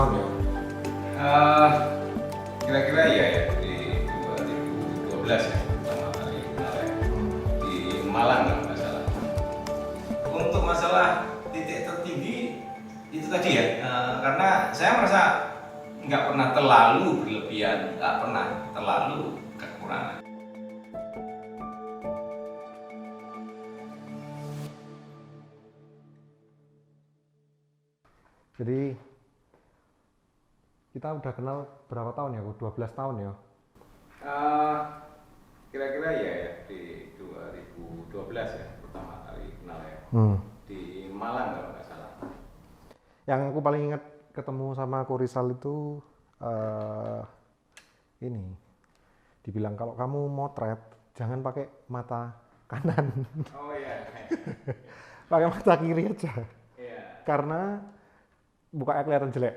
tahun ya? Eh, Kira-kira ya di 2012 ya pertama kali kenal ya. Di Malang kalau nggak salah. Untuk masalah titik tertinggi itu tadi ya, karena saya merasa nggak pernah terlalu berlebihan, nggak pernah terlalu kekurangan. Jadi kita udah kenal berapa tahun ya? 12 tahun ya? Eh, Kira-kira ya di 2012 ya pertama kali kenal ya. Di Malang kalau nggak salah. Yang aku paling ingat ketemu sama Ko Rizal itu ini, dibilang kalau kamu motret jangan pakai mata kanan, Oh iya. pakai mata kiri aja, Iya. karena bukanya kelihatan jelek.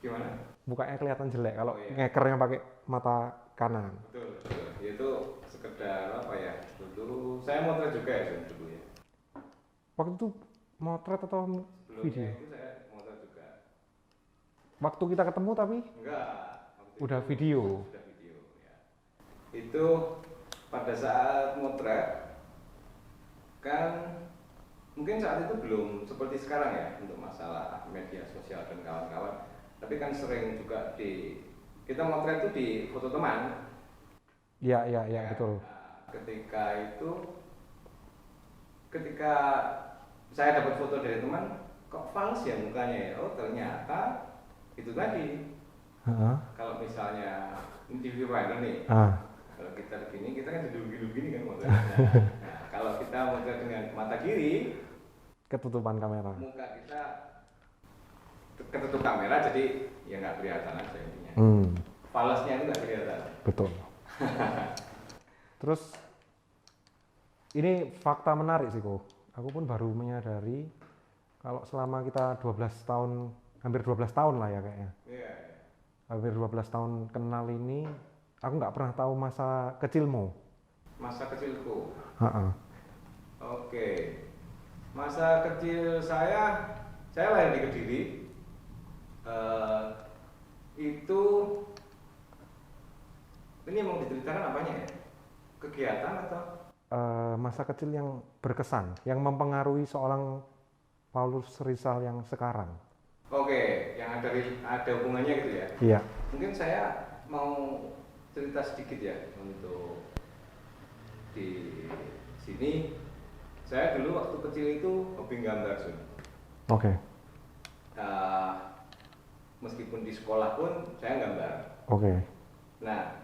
Gimana? Bukanya kelihatan jelek kalau Oh, iya. ngekernya pakai mata kanan. Betul, betul. Itu sekedar apa ya? Dulu saya motret juga ya dulu ya. Waktu itu motret atau Sebelumnya video? itu saya motret juga. Waktu kita ketemu tapi Enggak. Waktu udah itu video. Sudah video ya. Itu pada saat motret kan mungkin saat itu belum seperti sekarang ya untuk masalah media sosial dan kawan-kawan. Tapi kan sering juga kita motret itu di foto teman. Iya, iya, iya, Ya, betul. ketika saya dapat foto dari teman, kok fals ya mukanya ya? Oh ternyata itu tadi. Heeh. Kalau misalnya ini di viewfinder nih, kalau kita begini, kita kan duduk begini kan motretnya. Nah, kalau kita motret dengan mata kiri, Ketutupan kamera. muka kita ketutup kamera, jadi ya nggak kelihatan aja intinya. Falsnya itu nggak kelihatan. Betul. Terus ini fakta menarik sih kok. Aku pun baru menyadari kalau selama kita 12 tahun, hampir 12 tahun lah ya kayaknya. Iya. Hampir 12 tahun kenal ini, aku nggak pernah tahu masa kecilmu. Masa kecilku. Heeh. Oke. Masa kecil saya lahir di Kediri. Itu ini mau diceritakan apanya ya? Kegiatan atau? Masa kecil yang berkesan, yang mempengaruhi seorang Paulus Rizal yang sekarang. Oke, yang ada hubungannya gitu ya? Iya. Mungkin saya mau cerita sedikit ya untuk di sini. Saya dulu waktu kecil itu hobi gambar Sun. Oke. Meskipun di sekolah pun saya gambar. Oke. Nah,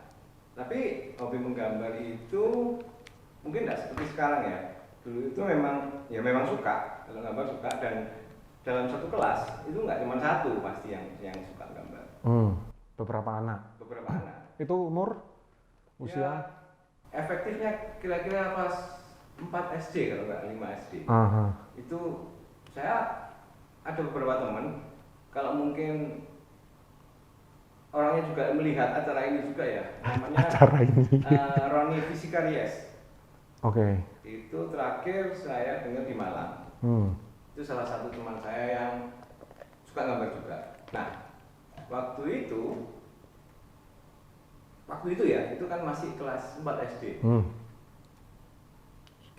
tapi hobi menggambar itu mungkin tidak seperti sekarang ya. Dulu itu memang suka, kalau gambar suka, dan dalam satu kelas itu nggak cuma satu pasti yang suka gambar. Beberapa anak. Beberapa anak. Itu umur? Usia? Ya, efektifnya kira-kira pas 4 SD kalau nggak 5 SD. Itu saya ada beberapa teman, kalau mungkin orangnya juga melihat acara ini juga ya, namanya Acara ini. Roni Fisikaries. Oke. Itu terakhir saya dengar di Malang. Itu salah satu teman saya yang suka gambar juga. Nah, waktu itu ya, itu kan masih kelas 4 SD.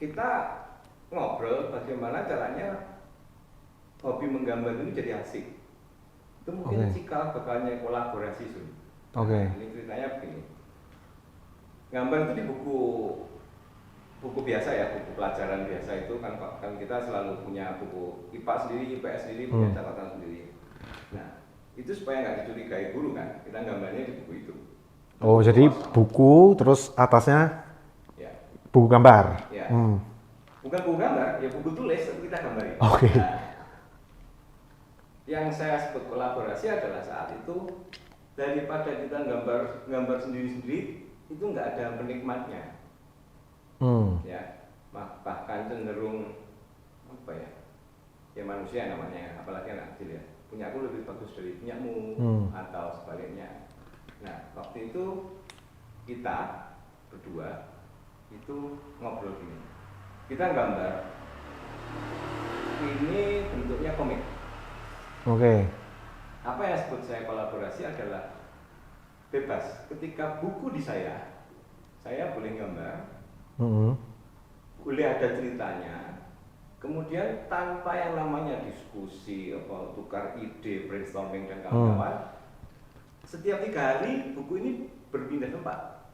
Kita ngobrol bagaimana caranya hobi menggambar ini jadi asik. Itu mungkin cikal bakalnya kolaborasi Sun. Oke. Nah, ini ceritanya begini. Gambar itu di buku biasa ya, buku pelajaran biasa itu kan kita selalu punya buku IPA sendiri, IPS sendiri, punya catatan sendiri. Nah, itu supaya nggak dicurigai guru kan, kita gambarnya di buku itu. Oh, jadi buku terus atasnya Ya. buku gambar. Ya. Bukan buku gambar, ya buku tulis tapi kita gambarin. Oke. Nah, yang saya sebut kolaborasi adalah saat itu daripada kita gambar sendiri-sendiri itu nggak ada penikmatnya. Ya, bahkan cenderung apa ya? Ya manusia namanya, apalagi anak kecil ya. Punya aku lebih bagus dari punyamu atau sebaliknya. Nah, waktu itu kita berdua itu ngobrol gini. Kita gambar. Ini bentuknya komik. Oke. apa yang disebut saya kolaborasi adalah bebas. Ketika buku di saya boleh gambar, boleh ada ceritanya. Kemudian tanpa yang namanya diskusi, tukar ide, brainstorming dan kawan-kawan, setiap 3 hari buku ini berpindah tempat.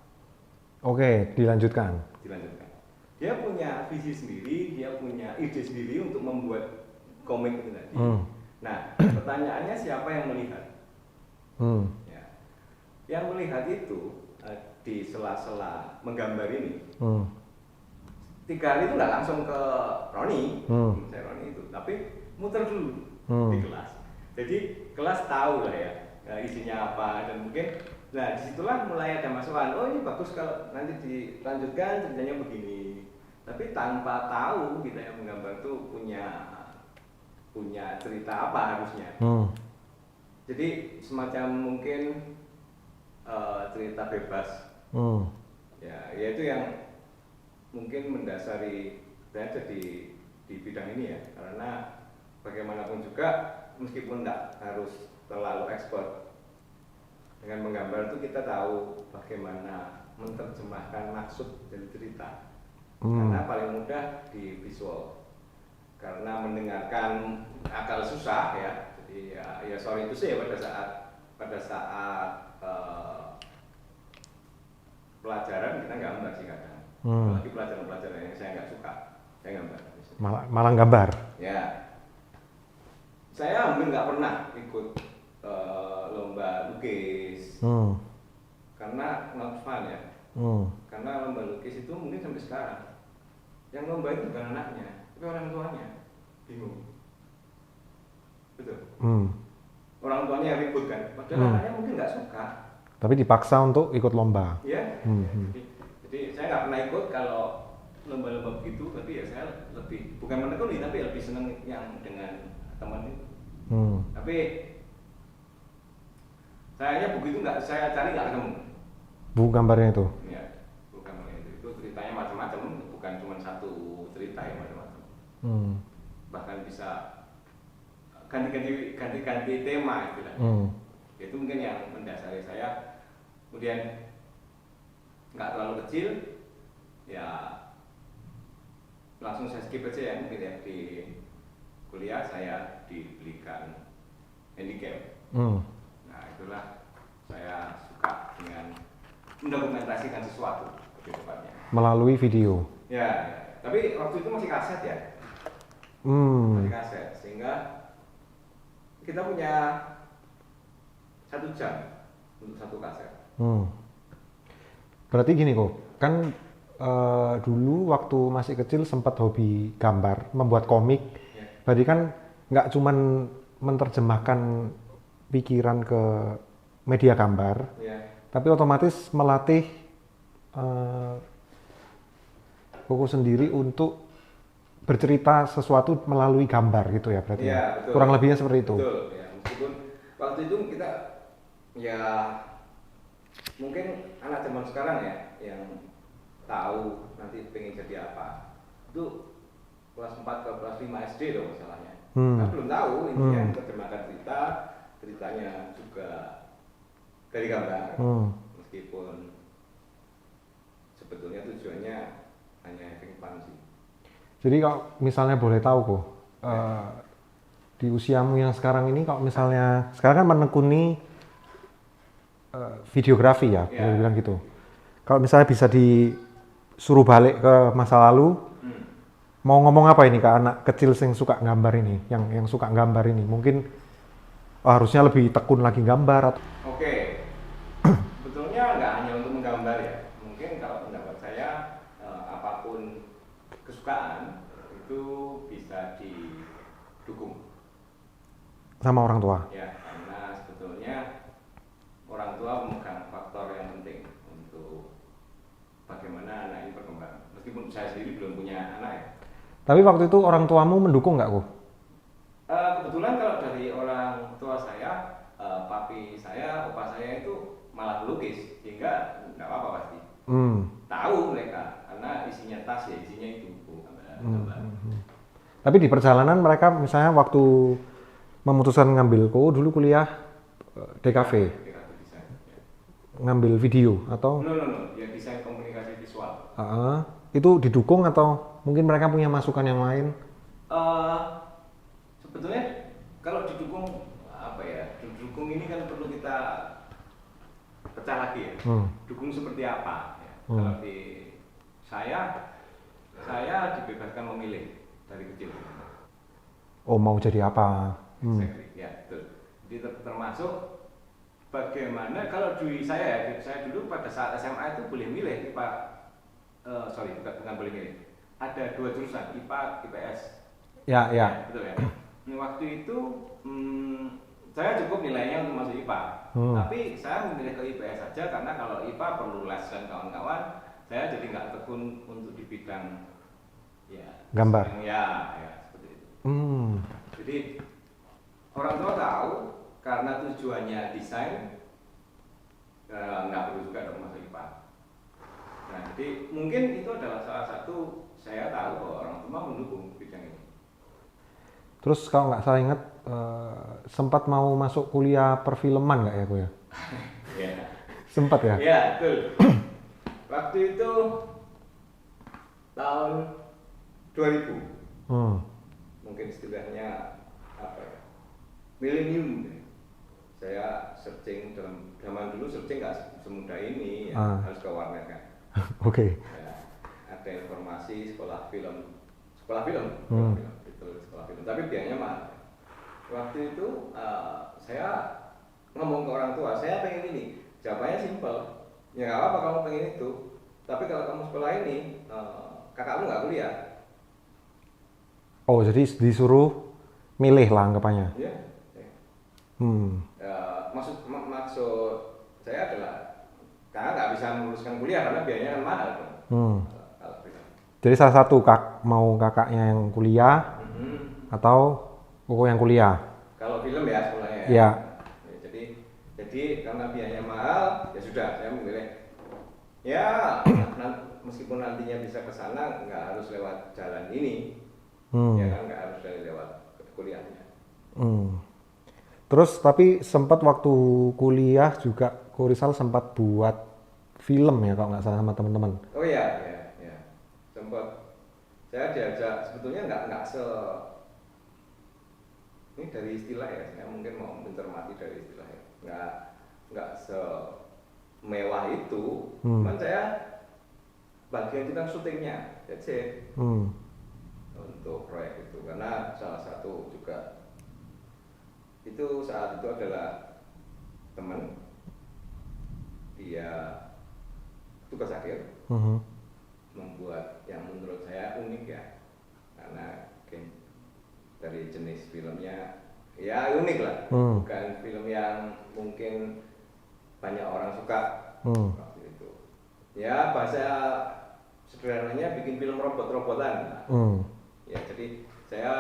Oke, dilanjutkan. Dia punya visi sendiri, dia punya ide sendiri untuk membuat komik itu tadi. Nah, pertanyaannya siapa yang melihat? Ya. Yang melihat itu di sela-sela menggambar ini. 3 hari itu nggak langsung ke Roni, saya Roni itu, tapi muter dulu di kelas. Jadi kelas tahu lah ya isinya apa, dan mungkin, nah disitulah mulai ada masukan. Oh ini bagus kalau nanti dilanjutkan ceritanya begini. Tapi tanpa tahu kita yang menggambar itu punya cerita apa harusnya. Jadi semacam mungkin cerita bebas. Ya, yaitu yang mungkin mendasari saya jadi di bidang ini ya, karena bagaimanapun juga meskipun tidak harus terlalu expert dengan menggambar itu, kita tahu bagaimana menerjemahkan maksud dari cerita. Karena paling mudah di visual, karena mendengarkan akal susah ya. Jadi ya sorry itu sih ya, pada saat pelajaran kita gambar sih kadang. Apalagi pelajaran-pelajaran yang saya nggak suka, saya gambar. Malah gambar? Ya, saya hampir nggak pernah ikut lomba lukis, karena not fun ya. Karena lomba lukis itu mungkin sampai sekarang, yang lomba itu bukan anaknya, tapi orang tuanya. Bingung, betul. Orang tuanya yang ribut kan, padahal anaknya mungkin nggak suka. Tapi dipaksa untuk ikut lomba. Iya. Jadi saya nggak pernah ikut kalau lomba-lomba begitu, tapi ya saya lebih bukan menekuni, tapi lebih seneng yang dengan teman itu. Tapi sayangnya buku itu nggak saya cari, nggak ketemu. Buku gambarnya itu? Ya, buku gambarnya itu ceritanya macam-macam, bukan cuma satu cerita ya, macam-macam. Bahkan bisa ganti-ganti tema istilahnya. Itu mungkin yang mendasari saya. Kemudian nggak terlalu kecil, ya langsung saya skip aja ya, mungkin ya di kuliah saya dibelikan handicap. Nah itulah saya suka dengan mendokumentasikan sesuatu lebih tepatnya. Melalui video? Ya, tapi waktu itu masih kaset ya. Masih kaset, sehingga kita punya 1 jam untuk 1 kaset. Berarti gini kok, kan dulu waktu masih kecil sempat hobi gambar, membuat komik. Berarti kan nggak cuman menerjemahkan pikiran ke media gambar, tapi otomatis melatih Koko sendiri untuk bercerita sesuatu melalui gambar gitu ya berarti. Ya, betul. Kurang lebihnya seperti itu. Betul, ya. Meskipun waktu itu kita ya mungkin anak zaman sekarang ya yang tahu nanti pengen jadi apa itu kelas 4 ke kelas 5 SD loh masalahnya. Kan belum tahu ini yang terjemahkan ceritanya juga dari gambar. Meskipun sebetulnya tujuannya hanya having fun sih. Jadi kalau misalnya boleh tahu kok, di usiamu yang sekarang ini, kalau misalnya sekarang kan menekuni videografi ya, boleh bilang gitu. Kalau misalnya bisa disuruh balik ke masa lalu, mau ngomong apa ini ke anak kecil yang suka gambar ini, yang suka gambar ini, mungkin harusnya lebih tekun lagi gambar atau? Oke, sebetulnya nggak hanya untuk menggambar ya. Mungkin kalau pendapat saya apapun kesukaan itu bisa didukung sama orang tua. ya, karena sebetulnya orang tua memegang faktor yang penting untuk bagaimana anak ini berkembang. Meskipun saya sendiri belum punya anak ya. Tapi waktu itu orang tuamu mendukung nggak kok? Kebetulan kalau dari orang tua saya, papi saya, opa saya itu malah melukis, sehingga nggak apa-apa pasti. Tahu mereka, karena isinya tas ya, isinya itu. Tapi di perjalanan mereka misalnya waktu memutuskan ngambil dulu kuliah DKV, DKV desain. Ya. ngambil video atau? Ya desain komunikasi visual. Itu didukung atau mungkin mereka punya masukan yang lain? Sebetulnya kalau didukung apa ya? Didukung ini kan perlu kita pecah lagi ya. Dukung seperti apa? Ya. Kalau di saya dibebaskan memilih dari kecil. Oh, mau jadi apa? Exactly. Ya, betul. Jadi termasuk bagaimana kalau di saya dulu pada saat SMA itu boleh milih IPA, bukan boleh milih. Ada 2 jurusan, IPA, IPS. Ya. Betul ya. Waktu itu saya cukup nilainya untuk masuk IPA, tapi saya memilih ke IPS saja karena kalau IPA perlu les dan kawan-kawan, saya jadi nggak tekun untuk di bidang gambar. Ya, seperti itu. Jadi orang tua tahu karena tujuannya desain, nggak perlu juga dong masuk IPA. Nah, jadi mungkin itu adalah salah satu saya tahu bahwa orang tua mendukung bidang ini. Terus kalau nggak salah ingat sempat mau masuk kuliah perfilman nggak ya, Ko ya? Ya. Sempat ya? Ya, betul. Waktu itu tahun 2000. Mungkin istilahnya apa ya? Milenium. Saya searching dalam zaman dulu searching nggak semudah ini ya, harus ke warnet kan. Oke. Ya, ada informasi sekolah film. Sekolah film. Tapi biayanya mahal. Waktu itu saya ngomong ke orang tua, saya pengen ini. Jawabannya simpel. Ya nggak apa-apa kamu pengen itu. Tapi kalau kamu sekolah ini, kakakmu nggak kuliah. Oh, jadi disuruh milih lah anggapannya. Iya. Maksud saya adalah kakak nggak bisa meluluskan kuliah karena biayanya kan mahal. Jadi salah satu mau kakaknya yang kuliah atau koko yang kuliah. Kalau film ya sekolahnya. Ya. Jadi karena biayanya mahal, ya sudah saya memilih. Ya, meskipun nantinya bisa ke sana, nggak harus lewat jalan ini. Ya kan, nggak harus dari lewat kuliahnya. Terus tapi sempat waktu kuliah juga Ko Rizal sempat buat film ya kalau nggak salah sama teman-teman. Oh iya, sempat. Saya diajak sebetulnya nggak ini dari istilah ya, saya mungkin mau mencermati dari istilah ya, nggak semewah itu, cuman saya bagian kita syutingnya, that's it. Untuk proyek itu, karena salah satu juga itu saat itu adalah teman dia tugas akhir membuat yang menurut saya unik ya, karena dari jenis filmnya ya unik lah, bukan film yang mungkin banyak orang suka waktu itu. Ya bahasa sederhananya bikin film robot-robotan. Ya jadi saya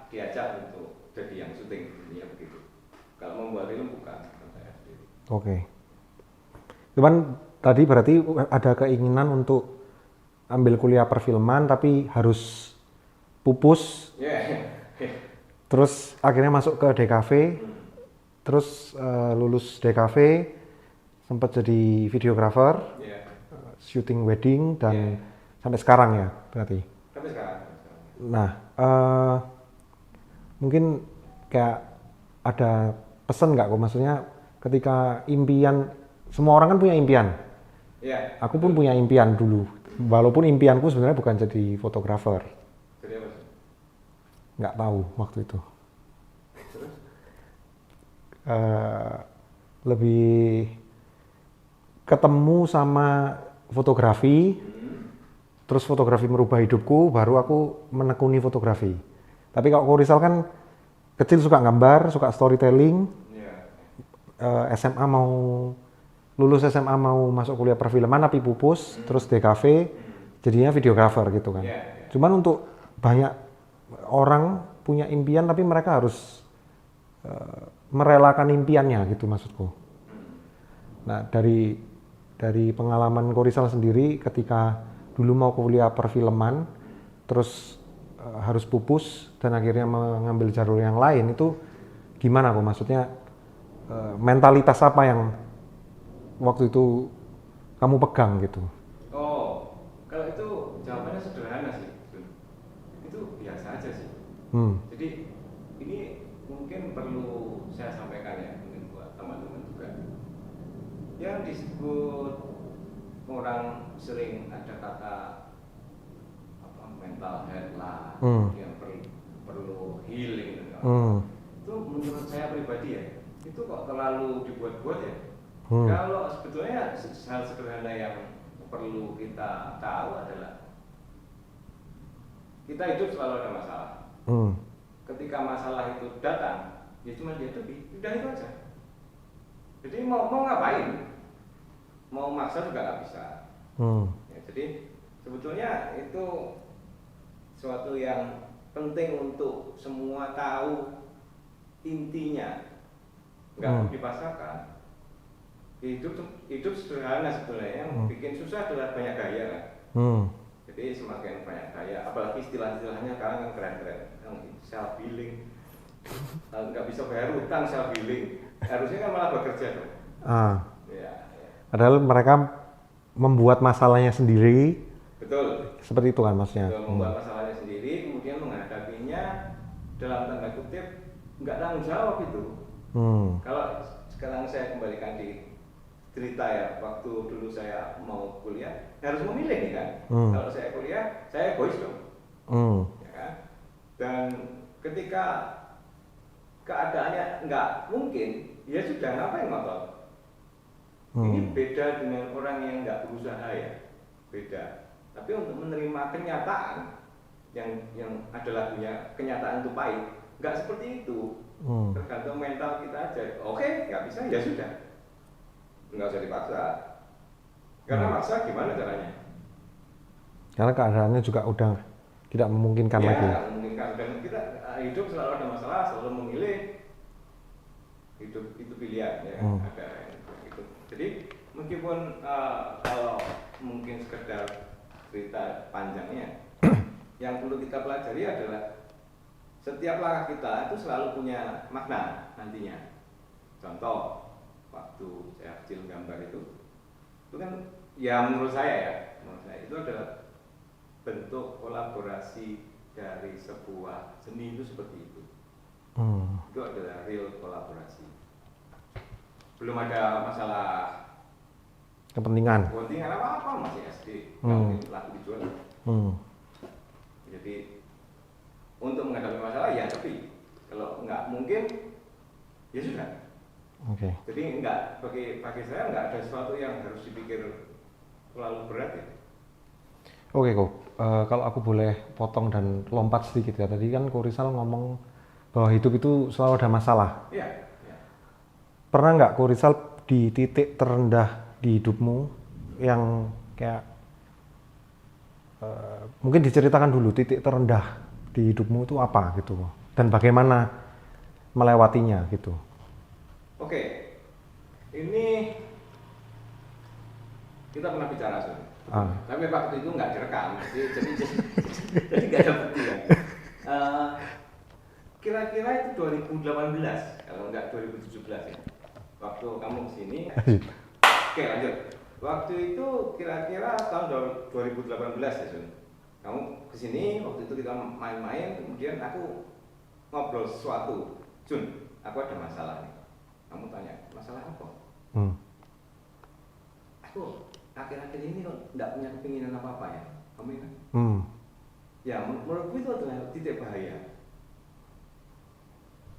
diajak untuk jadi yang syuting filmnya begitu. Kalau membuat film bukan saya sendiri. Oke. Cuman tadi berarti ada keinginan untuk ambil kuliah perfilman tapi harus pupus. Terus akhirnya masuk ke DKV. Terus lulus DKV sempat jadi videographer, shooting wedding dan sampai sekarang ya berarti. Sampai sekarang. Nah, mungkin kayak ada pesan nggak kok, maksudnya ketika impian, semua orang kan punya impian. Aku pun punya impian dulu, walaupun impianku sebenarnya bukan jadi fotografer. Jadi apa? Nggak tahu waktu itu. Lebih ketemu sama fotografi, terus fotografi merubah hidupku, baru aku menekuni fotografi. Tapi kalau Ko Rizal kan kecil suka gambar, suka storytelling, lulus SMA mau masuk kuliah perfilman tapi pupus, terus DKV, jadinya videographer gitu kan. Cuman untuk banyak orang punya impian tapi mereka harus merelakan impiannya gitu maksudku. Nah dari pengalaman Ko Rizal sendiri ketika dulu mau kuliah perfilman terus harus pupus dan akhirnya mengambil jalur yang lain, itu gimana kok, maksudnya mentalitas apa yang waktu itu kamu pegang gitu? Oh, kalau itu jawabannya sederhana sih, itu biasa aja sih. Jadi ini mungkin perlu saya sampaikan ya, mungkin buat teman-teman juga. Yang disebut orang sering ada kata apa mental health lah, yang perlu healing dan itu menurut saya pribadi ya, itu kok terlalu dibuat-buat ya. Kalau sebetulnya hal sederhana yang perlu kita tahu adalah kita hidup selalu ada masalah. Ketika masalah itu datang, ya cuma dihadapi, udah itu aja. Jadi mau ngapain? Mau maksa juga nggak bisa. Ya, jadi sebetulnya itu suatu yang penting untuk semua tahu intinya, nggak perlu dipaksakan. Hidup sederhana sebetulnya, yang bikin susah adalah banyak gaya kan. Jadi semakin banyak gaya, apalagi istilah-istilahnya sekarang yang keren-keren, yang self healing, nggak bisa bayar utang self healing, harusnya kan malah bekerja dong. Ya. Padahal mereka membuat masalahnya sendiri. Betul. Seperti itu kan maksudnya. Betul, membuat masalahnya sendiri, kemudian menghadapinya dalam tanda kutip nggak tanggung jawab itu. Kalau sekarang saya kembalikan di cerita ya, waktu dulu saya mau kuliah harus memilih nih kan. Kalau saya kuliah, saya egois dong. Ya kan? Dan ketika keadaannya nggak mungkin, ya sudah, ngapain ngotot. Ini beda dengan orang yang nggak berusaha ya, beda. Tapi untuk menerima kenyataan yang adalah punya kenyataan itu pahit, nggak seperti itu. Tergantung mental kita aja. Oke, nggak bisa ya sudah, nggak usah dipaksa. Karena maksa gimana caranya? Karena keadaannya juga udah tidak memungkinkan lagi. Ya, memungkinkan. Dan kita hidup selalu ada masalah, selalu memilih. Hidup itu pilihan ya. Ada gitu. Jadi meskipun kalau mungkin sekedar cerita panjangnya, yang perlu kita pelajari adalah setiap langkah kita itu selalu punya makna nantinya. Contoh, waktu saya kecil gambar itu kan ya menurut saya itu adalah bentuk kolaborasi dari sebuah seni itu seperti itu. Itu adalah real kolaborasi. Belum ada masalah kepentingan apa-apa, masih SD, nggak mungkin laku dijual. Jadi untuk menghadapi masalah ya tapi kalau nggak mungkin ya sudah. Jadi enggak, bagi saya nggak ada sesuatu yang harus dipikir terlalu berat ya. Oke kok, kalau aku boleh potong dan lompat sedikit ya, tadi kan Ko Rizal ngomong bahwa hidup itu selalu ada masalah. Iya. Pernah nggak Ko Rizal di titik terendah di hidupmu yang kayak mungkin diceritakan dulu titik terendah di hidupmu itu apa gitu, dan bagaimana melewatinya gitu. Oke, ini kita pernah bicara soal. Tapi waktu itu nggak direkam, jadi nggak ada bukti ya. Kira-kira itu 2018, kalau nggak 2017 ya. Waktu kamu kesini. Oke, lanjut. Waktu itu kira-kira tahun 2018 ya, Sun. Kamu kesini, waktu itu kita main-main, kemudian aku ngobrol sesuatu. Jun, aku ada masalah nih. Kamu tanya, masalah apa? Aku akhir-akhir ini kok nggak punya kepinginan apa-apa ya. Kamu ingat? Ya, menurutku itu adalah titik bahaya.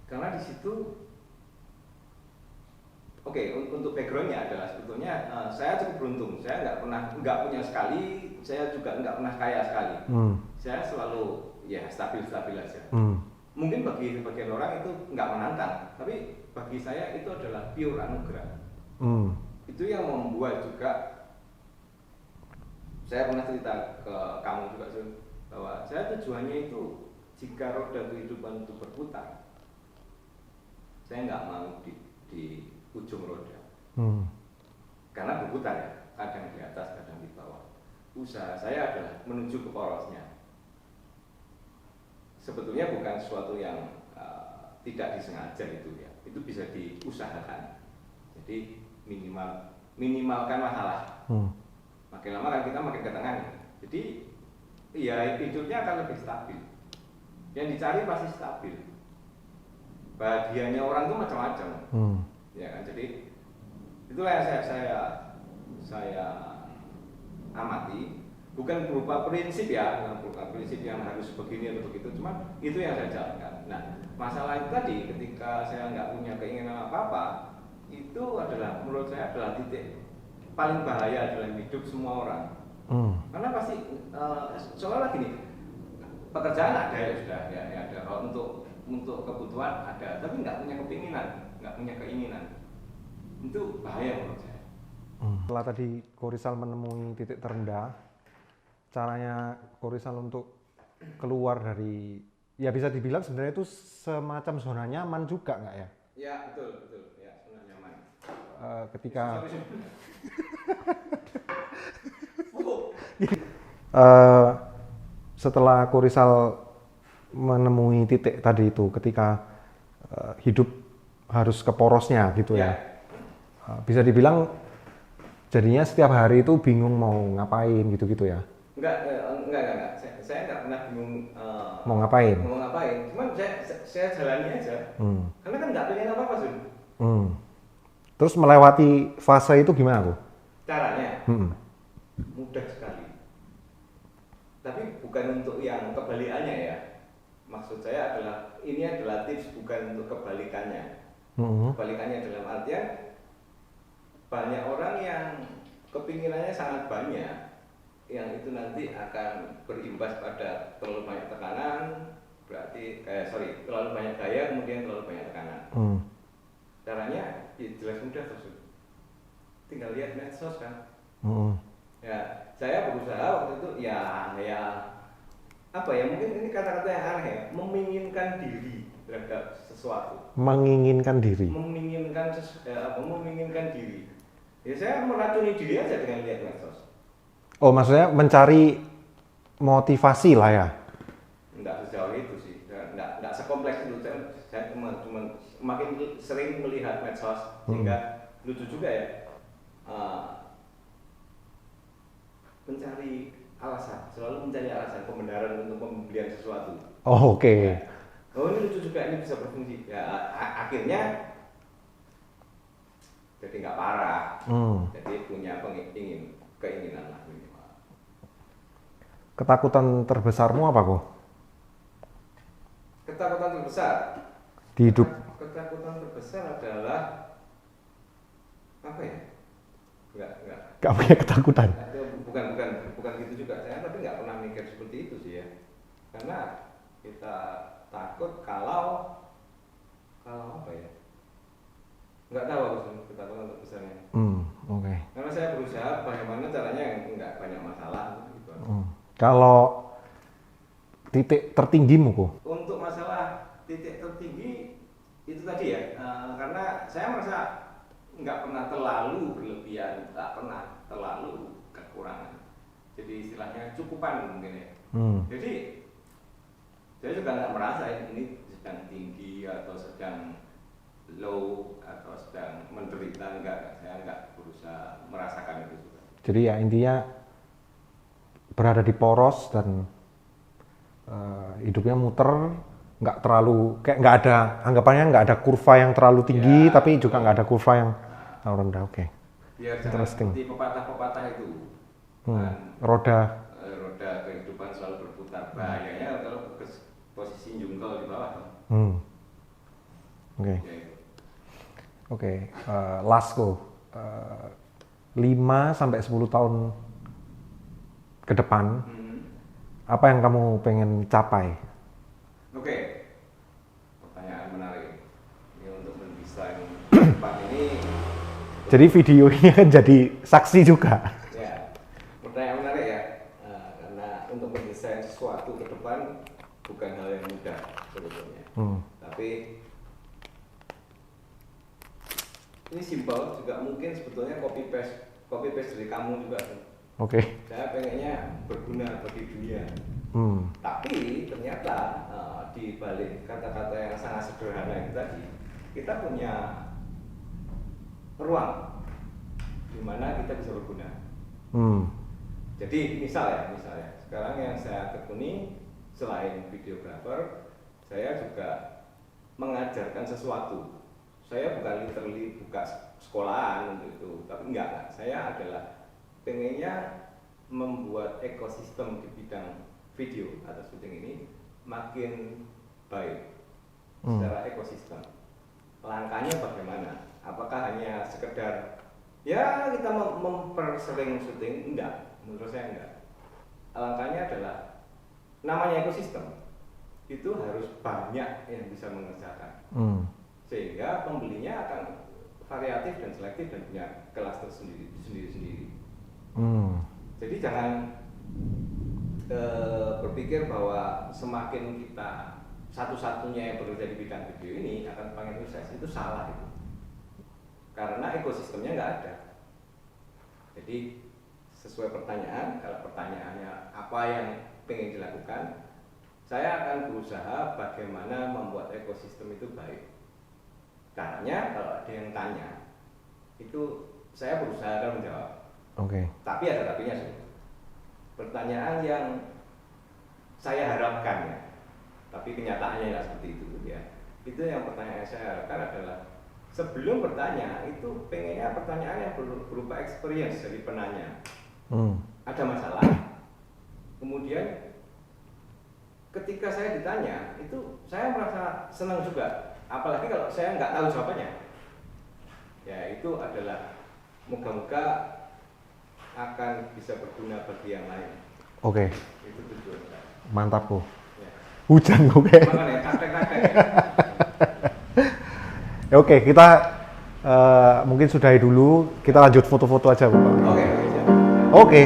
Karena di situ, oke, untuk backgroundnya adalah sebetulnya saya cukup beruntung. Saya nggak punya sekali, saya juga nggak pernah kaya sekali. Saya selalu ya stabil-stabil aja. Mungkin bagi sebagian orang itu nggak menantang, tapi bagi saya itu adalah pure anugerah. Itu yang membuat juga saya pernah cerita ke kamu juga Sun, bahwa saya tujuannya itu jika roda kehidupan itu berputar, saya nggak mau di ujung roda. Karena berputar ya, kadang di atas, kadang di bawah. Usaha saya adalah menuju ke porosnya. Sebetulnya bukan sesuatu yang tidak disengaja itu ya, itu bisa diusahakan. Jadi minimalkan masalah. Makin lama kan kita makin ke tengah nih. Jadi ya hidupnya akan lebih stabil. Yang dicari pasti stabil. Bahagianya orang itu macam-macam. Ya kan, jadi itulah yang saya amati. Bukan berupa prinsip ya, bukan berupa prinsip yang harus begini atau begitu, cuma itu yang saya jalankan. Nah, masalah itu tadi ketika saya nggak punya keinginan apa-apa, itu adalah menurut saya adalah titik paling bahaya dalam hidup semua orang. Karena pasti soalnya gini, pekerjaan ada ya sudah ya ada, kalau untuk kebutuhan ada, tapi nggak punya keinginan, nggak punya keinginan, itu bahaya menurut saya. Setelah tadi Ko Rizal menemui titik terendah, caranya Ko Rizal untuk keluar dari, ya bisa dibilang sebenarnya itu semacam zona nyaman juga nggak ya? Ya betul ya, zona nyaman. Ketika setelah Ko Rizal menemui titik tadi itu, ketika hidup harus ke porosnya gitu ya, bisa dibilang jadinya setiap hari itu bingung mau ngapain gitu-gitu ya? Enggak. Saya nggak pernah bingung mau ngapain. Cuman saya jalani aja. Karena kan nggak pengen apa-apa, Sun. Terus melewati fase itu gimana, Bu? Caranya? Mudah sekali. Tapi bukan untuk yang kebalikannya ya. Maksud saya adalah, ini adalah tips bukan untuk kebalikannya. Kebalikannya dalam artian, banyak orang yang kepinginannya sangat banyak, yang itu nanti akan berimbas pada terlalu banyak tekanan, berarti terlalu banyak gaya kemudian terlalu banyak tekanan. Caranya ya jelas mudah terus, tinggal lihat medsos kan. Ya saya berusaha waktu itu ya apa ya, mungkin ini kata-kata yang aneh ya, menginginkan diri terhadap sesuatu. Menginginkan diri. Menginginkan diri. Ya saya meracuni diri aja dengan lihat medsos. Oh, maksudnya mencari motivasi lah ya? Enggak sejauh itu sih, enggak sekompleks itu. Saya cuma makin sering melihat medsos sehingga lucu juga ya. Mencari alasan, selalu mencari alasan pembenaran untuk pembelian sesuatu. Oh, oke. Ya. Oh, ini lucu juga, ini bisa berfungsi. Ya, akhirnya jadi nggak parah. Jadi punya keinginan lah. Ketakutan terbesarmu apa, Ko? Ketakutan terbesar di hidup? Ketakutan terbesar adalah apa ya? Nggak punya ketakutan? Bukan gitu juga. Saya tapi nggak pernah mikir seperti itu sih ya. Karena kita takut kalau apa ya? Nggak tahu aku ketakutan terbesarnya. Oke. Karena saya berusaha bagaimana caranya yang nggak banyak masalah gitu. Kalau titik tertinggimu, Ko? Untuk masalah titik tertinggi itu tadi ya, karena saya merasa nggak pernah terlalu berlebihan, nggak pernah terlalu kekurangan. Jadi istilahnya cukupan mungkin ya. Jadi saya juga nggak merasa ini sedang tinggi atau sedang low atau sedang menderita, enggak. Saya nggak berusaha merasakan itu juga. Jadi ya intinya berada di poros dan hidupnya muter, nggak terlalu kayak nggak ada, anggapannya nggak ada kurva yang terlalu tinggi ya, tapi juga nggak ada kurva yang terlalu rendah. Oke. Biar jangan seperti pepatah-pepatah itu. Roda kehidupan selalu berputar. Bahayanya kalau posisi jungkel di bawah. Oke. Last Ko. 5-10 tahun ke depan, apa yang kamu pengen capai? Oke. Pertanyaan menarik. Ini untuk mendesain depan ini. Jadi video ini kan jadi saksi juga. Ya, pertanyaan menarik ya. Karena untuk mendesain sesuatu ke depan bukan hal yang mudah sebetulnya. Tapi ini simpel juga, mungkin sebetulnya copy paste dari kamu juga. Saya pengennya berguna bagi dunia. Tapi ternyata di balik kata-kata yang sangat sederhana itu tadi, kita punya ruang di mana kita bisa berguna. Jadi misalnya sekarang yang saya tekuni selain videographer, saya juga mengajarkan sesuatu. Saya bukan literally buka sekolahan untuk itu, tapi enggak. Saya adalah pengennya membuat ekosistem di bidang video atau syuting ini makin baik secara ekosistem. Langkahnya bagaimana? Apakah hanya sekedar ya kita mempersering syuting? Enggak, menurut saya enggak. Langkahnya adalah namanya ekosistem itu harus banyak yang bisa mengerjakan, sehingga pembelinya akan variatif dan selektif dan punya klaster sendiri. Jadi jangan berpikir bahwa semakin kita satu-satunya yang bekerja di bidang video ini akan semakin sukses, itu salah itu. Karena ekosistemnya nggak ada. Jadi sesuai pertanyaan, kalau pertanyaannya apa yang pengen dilakukan, saya akan berusaha bagaimana membuat ekosistem itu baik. Caranya kalau ada yang tanya, itu saya berusaha akan menjawab. Tapi ada tapinya sih. Pertanyaan yang saya harapkan ya, tapi kenyataannya nggak seperti itu ya. Itu yang pertanyaan yang saya harapkan adalah sebelum bertanya itu pengennya pertanyaan yang berupa experience dari penanya. Ada masalah. Kemudian ketika saya ditanya itu saya merasa senang juga. Apalagi kalau saya nggak tahu jawabannya. Ya itu adalah moga-moga akan bisa berguna bagi yang lain. Itu tujuan. Mantap kok. Ya. Hujan kok. Makanya kakek-kakek ya. Oke, kita mungkin sudahi dulu. Kita lanjut foto-foto aja, Bapak. Oke. Oke.